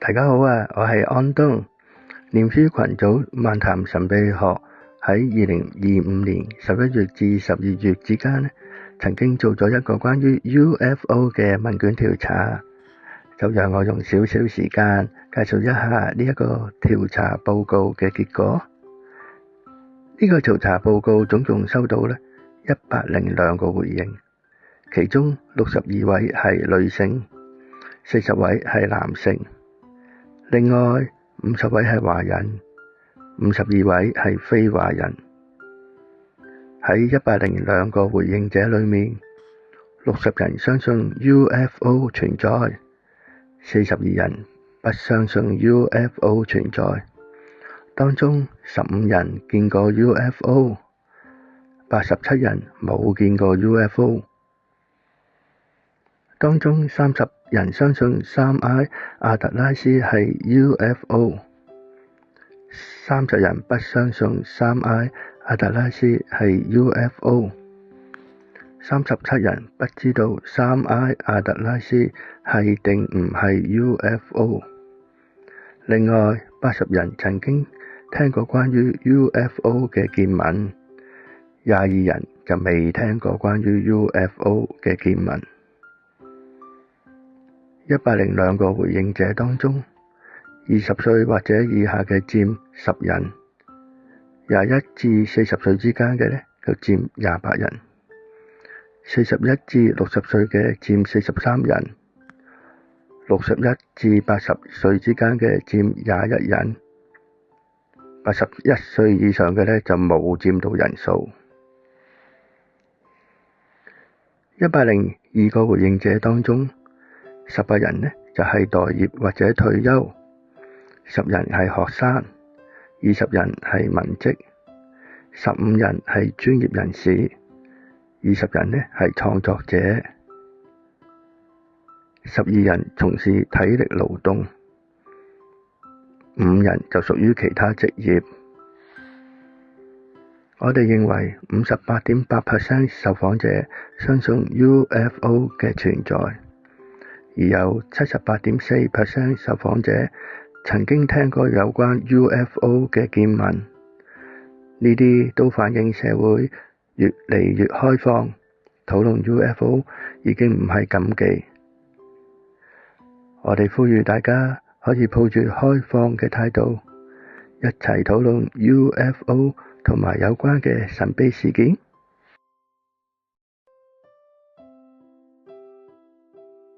大家好啊，我係安東。念書群組漫談神秘學喺2025年11月至12月之間曾經做咗一個關於 UFO 嘅問卷調查，就讓我用少少時間介紹一下呢一個調查報告嘅結果。呢個調查報告總共收到102個回應，其中62位係女性，40位係男性，另外50位係華人，52位係非華人。喺102個回應者裏面，60人相信 UFO 存在，42人不相信 UFO 存在。當中15人見過 UFO，87 人冇見過 UFO。當中30人相信3I 阿特拉斯係 UFO，30 人不相信3I 阿特拉斯係 UFO，37 人不知道3I 阿特拉斯係定唔係 UFO。另外80人曾經聽過關於 UFO 嘅見聞，22人就未聽過關於 UFO 嘅見聞。102個回應者當中，20歲或者以下嘅佔10人，21至40歲之間嘅就佔28人，41至60歲嘅佔43人，61至80歲之間嘅佔21人，81歲以上嘅就冇佔到人數。102個回應者當中，18人就係待業或者退休，10人係學生，20人係文職，15人係專業人士，20人係創作者，12人從事體力勞動，5人就屬於其他職業。我哋認為 58.8% 受訪者相信 UFO 嘅存在，而有 78.4% 受訪者曾經聽過有關 UFO 嘅見聞。呢啲都反映社會越嚟越開放，討論 UFO 已經唔係禁忌。我哋呼籲大家可以抱住開放嘅態度，一齊討論 UFO 同埋有關嘅神秘事件。